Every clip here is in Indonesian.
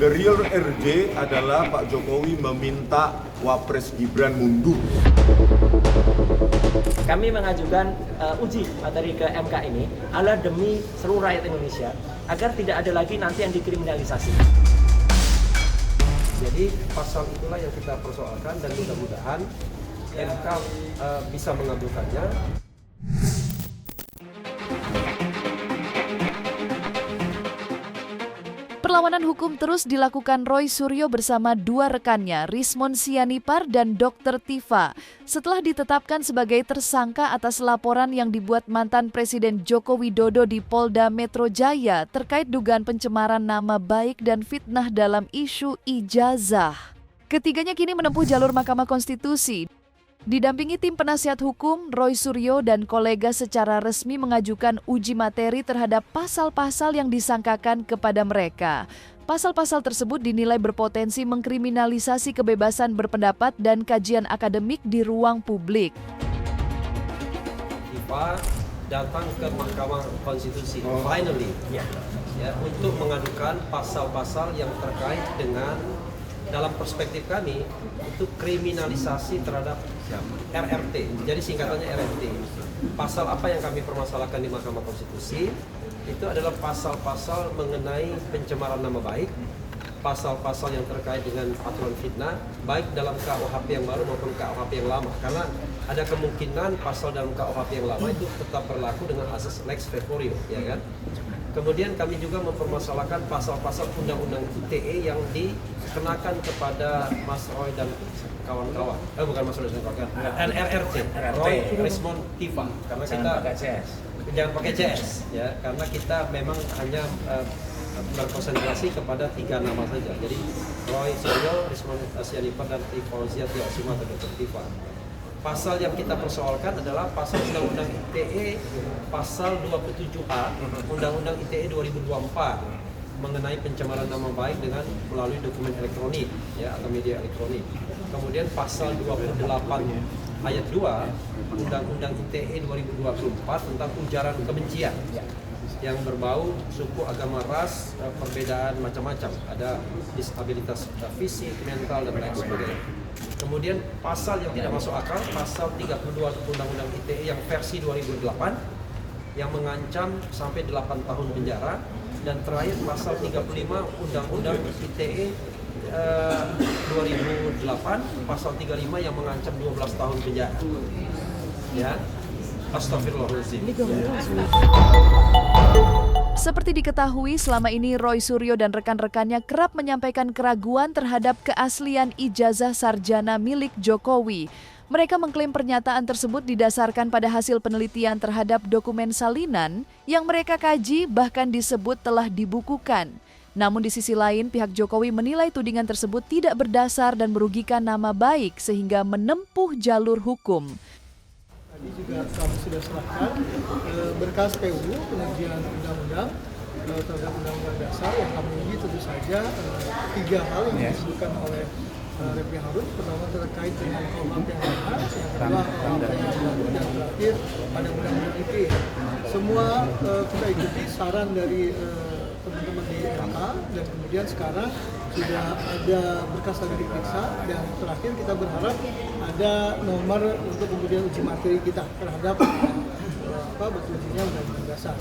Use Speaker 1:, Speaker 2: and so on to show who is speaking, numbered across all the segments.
Speaker 1: The real RJ adalah Pak Jokowi meminta Wapres Gibran mundur.
Speaker 2: Kami mengajukan uji materi ke MK ini adalah demi seluruh rakyat Indonesia agar tidak ada lagi nanti yang dikriminalisasi.
Speaker 3: Jadi pasal itulah yang kita persoalkan dan mudah-mudahan MK bisa mengabulkannya.
Speaker 4: Perlawanan hukum terus dilakukan Roy Suryo bersama dua rekannya, Rismon Sianipar dan Dr. Tifa, setelah ditetapkan sebagai tersangka atas laporan yang dibuat mantan Presiden Joko Widodo di Polda Metro Jaya terkait dugaan pencemaran nama baik dan fitnah dalam isu ijazah. Ketiganya kini menempuh jalur Mahkamah Konstitusi. Didampingi tim penasihat hukum, Roy Suryo dan kolega secara resmi mengajukan uji materi terhadap pasal-pasal yang disangkakan kepada mereka. Pasal-pasal tersebut dinilai berpotensi mengkriminalisasi kebebasan berpendapat dan kajian akademik di ruang publik.
Speaker 3: Tifa datang ke Mahkamah Konstitusi, finally, ya, untuk mengadukan pasal-pasal yang terkait dengan, dalam perspektif kami, itu kriminalisasi terhadap RRT. Jadi singkatannya RRT. Pasal apa yang kami permasalahkan di Mahkamah Konstitusi itu adalah pasal-pasal mengenai pencemaran nama baik, pasal-pasal yang terkait dengan aturan fitnah, baik dalam KUHP yang baru maupun KUHP yang lama. Karena ada kemungkinan pasal dalam KUHP yang lama itu tetap berlaku dengan asas lex fervorio, ya kan? Kemudian kami juga mempermasalahkan pasal-pasal undang-undang ITE yang dikenakan kepada Mas Roy dan kawan-kawan. Bukan Mas Roy dan kawan-kawan. RRT, Roy, Rismon, Tifa. Karena kita jangan pakai CS, ya. Karena kita memang hanya berkonsentrasi kepada 3 nama saja. Jadi Roy Suryo, Rismon Sianipar dan Fauzia Tiasuma atau Dr. Tifa. Pasal yang kita persoalkan adalah pasal Undang-Undang ITE pasal 27A Undang-Undang ITE 2024 mengenai pencemaran nama baik dengan melalui dokumen elektronik, ya, atau media elektronik. Kemudian pasal 28 ayat 2 Undang-Undang ITE 2024 tentang ujaran kebencian yang berbau suku, agama, ras, perbedaan macam-macam, ada disabilitas fisik, mental, dan lain sebagainya. Kemudian pasal yang tidak masuk akal, pasal 32 Undang-Undang ITE yang versi 2008 yang mengancam sampai 8 tahun penjara, dan terakhir pasal 35 Undang-Undang ITE 2008 pasal 35 yang mengancam 12 tahun penjara. Ya. Astagfirullahaladzim.
Speaker 4: Seperti diketahui, selama ini Roy Suryo dan rekan-rekannya kerap menyampaikan keraguan terhadap keaslian ijazah sarjana milik Jokowi. Mereka mengklaim pernyataan tersebut didasarkan pada hasil penelitian terhadap dokumen salinan yang mereka kaji, bahkan disebut telah dibukukan. Namun di sisi lain, pihak Jokowi menilai tudingan tersebut tidak berdasar dan merugikan nama baik sehingga menempuh jalur hukum.
Speaker 5: Tadi juga kami sudah serahkan berkas PU pengujian undang-undang terhadap undang-undang dasar yang kami uji tentu saja 3 hal yang disebutkan oleh Refli Harun. Pertama terkait dengan KUHP yang lama, yang kedua KUHP yang baru, dan terakhir pada undang-undang ITE. Semua kita ikuti saran dari teman-teman di MK, dan kemudian sekarang sudah ada berkas lagi diperiksa, dan terakhir kita berharap ada nomor untuk kemudian uji materi kita terhadap berujinya undang-undang dasar.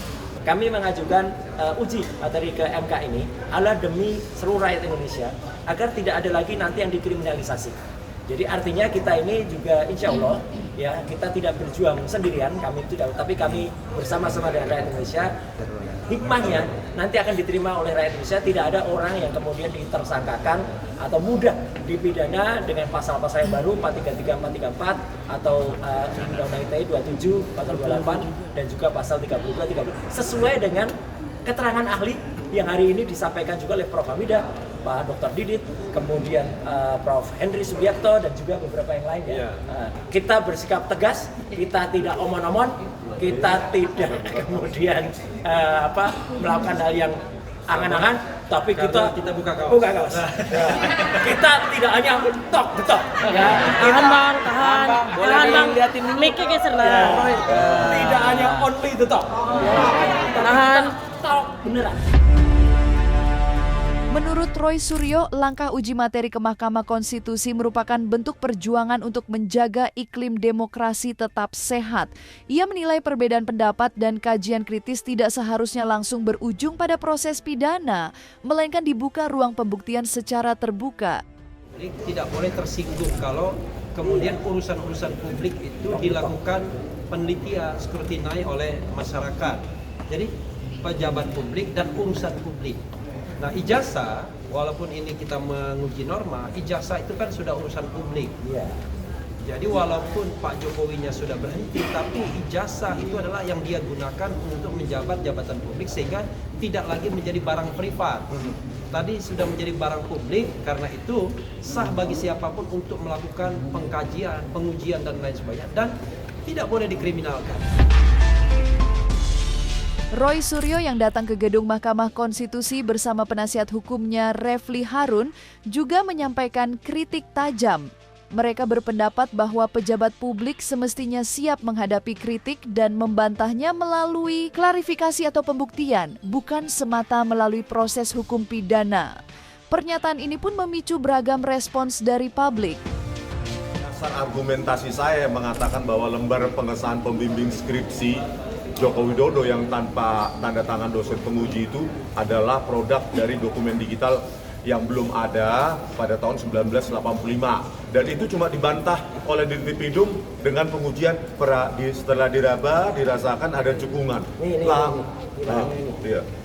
Speaker 2: Kami mengajukan uji materi ke MK ini adalah demi seluruh rakyat Indonesia agar tidak ada lagi nanti yang dikriminalisasi. Jadi artinya kita ini juga insya Allah, ya, kita tidak berjuang sendirian, tapi kami bersama-sama dengan rakyat Indonesia. Hikmahnya nanti akan diterima oleh rakyat Indonesia, tidak ada orang yang kemudian ditersangkakan atau mudah dipidana dengan pasal-pasal yang baru 433, 434 atau Undang-Undang ITE 27, pasal 28 dan juga pasal 32, 30 sesuai dengan keterangan ahli yang hari ini disampaikan juga oleh Prof. Hamidah, Pak Dr. Didit, kemudian Prof. Henry Subiakto dan juga beberapa yang lainnya. Kita bersikap tegas, kita tidak omon-omon, kita tidak kemudian melakukan hal yang angan-angan, tapi kita buka kaos. Kita tidak hanya tok. Ya,
Speaker 6: Tahan bang,
Speaker 2: liatin dulu.
Speaker 6: mic-nya geser lah.
Speaker 2: Tidak hanya only the talk.
Speaker 6: Tahan.
Speaker 2: Talk beneran.
Speaker 4: Menurut Menurut Roy Suryo, langkah uji materi ke Mahkamah Konstitusi merupakan bentuk perjuangan untuk menjaga iklim demokrasi tetap sehat. Ia menilai perbedaan pendapat dan kajian kritis tidak seharusnya langsung berujung pada proses pidana, melainkan dibuka ruang pembuktian secara terbuka.
Speaker 3: Jadi tidak boleh tersinggung kalau kemudian urusan-urusan publik itu dilakukan penelitian, skrutinai oleh masyarakat. Jadi pejabat publik dan urusan publik. Nah, ijazah, walaupun ini kita menguji norma, ijazah itu kan sudah urusan publik.
Speaker 2: Iya.
Speaker 3: Jadi walaupun Pak Jokowinya sudah berhenti, tapi ijazah itu adalah yang dia gunakan untuk menjabat jabatan publik sehingga tidak lagi menjadi barang privat. Tadi sudah menjadi barang publik, karena itu sah bagi siapapun untuk melakukan pengkajian, pengujian dan lain sebagainya, dan tidak boleh dikriminalkan.
Speaker 4: Roy Suryo yang datang ke gedung Mahkamah Konstitusi bersama penasihat hukumnya Refli Harun juga menyampaikan kritik tajam. Mereka berpendapat bahwa pejabat publik semestinya siap menghadapi kritik dan membantahnya melalui klarifikasi atau pembuktian, bukan semata melalui proses hukum pidana. Pernyataan ini pun memicu beragam respons dari publik.
Speaker 1: Dasar argumentasi saya yang mengatakan bahwa lembar pengesahan pembimbing skripsi Joko Widodo yang tanpa tanda tangan dosen penguji itu adalah produk dari dokumen digital yang belum ada pada tahun 1985, dan itu cuma dibantah oleh Dirtipidum dengan pengujian setelah diraba dirasakan ada cekungan.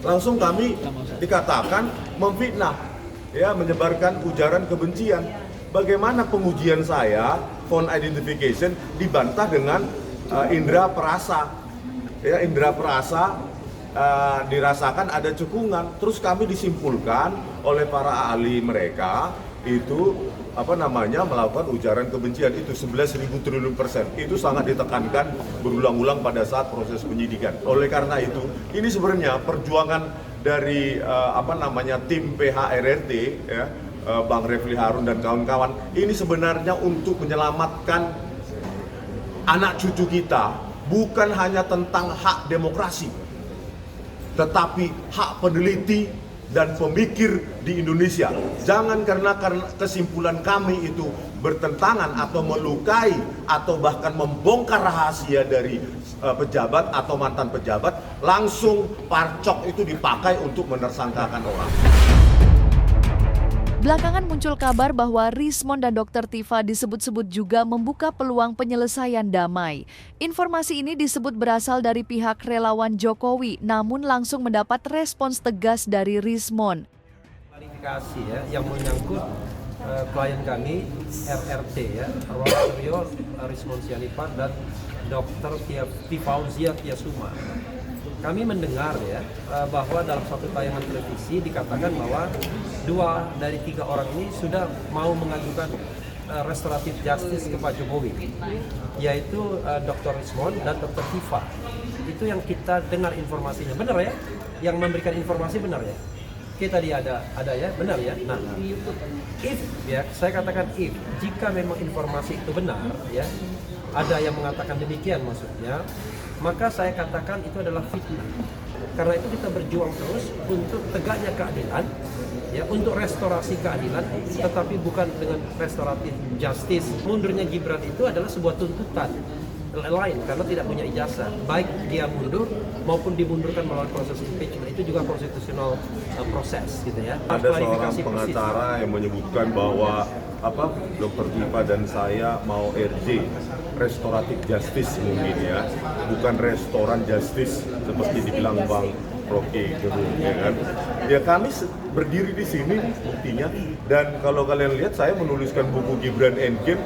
Speaker 1: Langsung kami dikatakan memfitnah, ya, menyebarkan ujaran kebencian. Bagaimana pengujian saya, phone identification, dibantah dengan indera perasa. Ya, indera perasa dirasakan ada cekungan. Terus kami disimpulkan oleh para ahli mereka itu melakukan ujaran kebencian itu 11.000 triliun %. Itu sangat ditekankan berulang-ulang pada saat proses penyidikan. Oleh karena itu, ini sebenarnya perjuangan dari tim PHRRT, ya, Bang Refli Harun dan kawan-kawan, ini sebenarnya untuk menyelamatkan anak cucu kita. Bukan hanya tentang hak demokrasi, tetapi hak peneliti dan pemikir di Indonesia. Jangan karena kesimpulan kami itu bertentangan atau melukai atau bahkan membongkar rahasia dari pejabat atau mantan pejabat, langsung parcok itu dipakai untuk menersangkakan orang.
Speaker 4: Belakangan muncul kabar bahwa Rismon dan Dr. Tifa disebut-sebut juga membuka peluang penyelesaian damai. Informasi ini disebut berasal dari pihak relawan Jokowi, namun langsung mendapat respons tegas dari Rismon.
Speaker 3: Klarifikasi, ya, yang menyangkut klien kami RRT, ya, Roy Suryo, Rismon Sianipar dan Dr. Tifauzia Tiasuma. Kami mendengar, ya, bahwa dalam satu tayangan televisi dikatakan bahwa 2 dari 3 orang ini sudah mau mengajukan restoratif justice ke Pak Jokowi, yaitu Dr. Rismon dan Dr. Tifa. Itu yang kita dengar informasinya, benar ya? Yang memberikan informasi benar ya? Kita tadi ada ya, benar ya? Nah, if, ya, saya katakan if, jika memang informasi itu benar, ya, ada yang mengatakan demikian maksudnya, maka saya katakan itu adalah fitnah. Karena itu kita berjuang terus untuk tegaknya keadilan, ya, untuk restorasi keadilan, tetapi bukan dengan restoratif justice. Mundurnya Gibran itu adalah sebuah tuntutan lain karena tidak punya ijazah. Baik dia mundur maupun dimundurkan melalui proses impeachment, itu juga konstitusional proses, gitu ya.
Speaker 1: Ada seorang pengacara yang menyebutkan bahwa Dr. Tifa dan saya mau RJ, restoratif justice mungkin, ya, bukan restoran justice seperti dibilang Bang Rocky Gerung, ya kan? Ya, kami berdiri di sini buktinya, dan kalau kalian lihat saya menuliskan buku Gibran Endgame,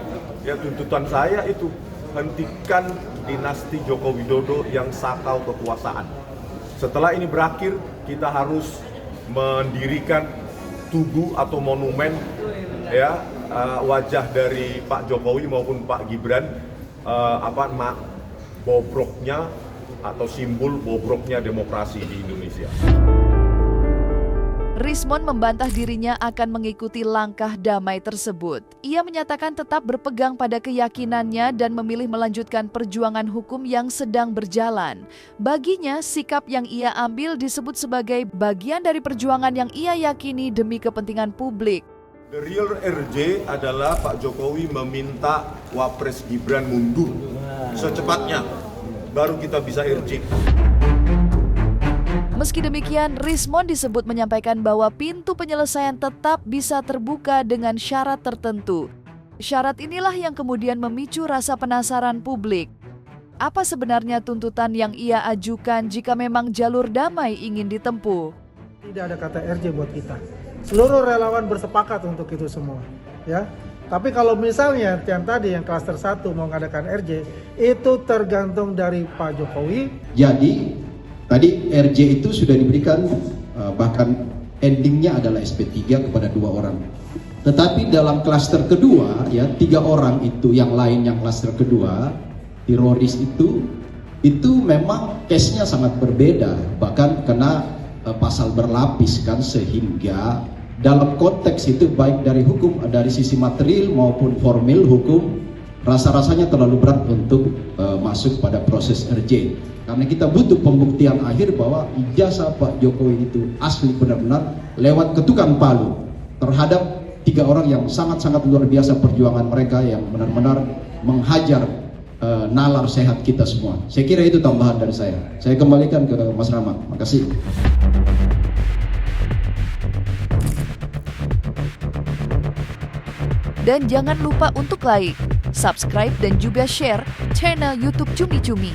Speaker 1: ya, tuntutan saya itu hentikan dinasti Joko Widodo yang sakau kekuasaan. Setelah ini berakhir, kita harus mendirikan tugu atau monumen, ya, wajah dari Pak Jokowi maupun Pak Gibran, bobroknya atau simbol bobroknya demokrasi di Indonesia.
Speaker 4: Rismon membantah dirinya akan mengikuti langkah damai tersebut. Ia menyatakan tetap berpegang pada keyakinannya dan memilih melanjutkan perjuangan hukum yang sedang berjalan. Baginya, sikap yang ia ambil disebut sebagai bagian dari perjuangan yang ia yakini demi kepentingan publik.
Speaker 1: The real RJ adalah Pak Jokowi meminta Wapres Gibran mundur secepatnya, baru kita bisa RJ.
Speaker 4: Meski demikian, Rismon disebut menyampaikan bahwa pintu penyelesaian tetap bisa terbuka dengan syarat tertentu. Syarat inilah yang kemudian memicu rasa penasaran publik. Apa sebenarnya tuntutan yang ia ajukan jika memang jalur damai ingin ditempuh?
Speaker 5: Tidak ada kata RJ buat kita. Seluruh relawan bersepakat untuk itu semua, ya. Tapi kalau misalnya yang tadi yang klaster 1 mau mengadakan RJ, itu tergantung dari Pak Jokowi.
Speaker 7: Jadi tadi RJ itu sudah diberikan, bahkan endingnya adalah SP3 kepada 2 orang. Tetapi dalam klaster kedua, ya 3 orang itu yang lain yang klaster kedua, teroris itu memang case-nya sangat berbeda, bahkan kena pasal berlapis kan, sehingga dalam konteks itu baik dari hukum, dari sisi material maupun formil hukum, rasa-rasanya terlalu berat untuk masuk pada proses RJ. Karena kita butuh pembuktian akhir bahwa ijazah Pak Jokowi itu asli benar-benar lewat ketukan palu terhadap 3 orang yang sangat-sangat luar biasa perjuangan mereka, yang benar-benar menghajar nalar sehat kita semua. Saya kira itu tambahan dari saya. Saya kembalikan ke Mas Rama. Makasih.
Speaker 4: Dan jangan lupa untuk like, subscribe dan juga share channel YouTube Cumi Cumi.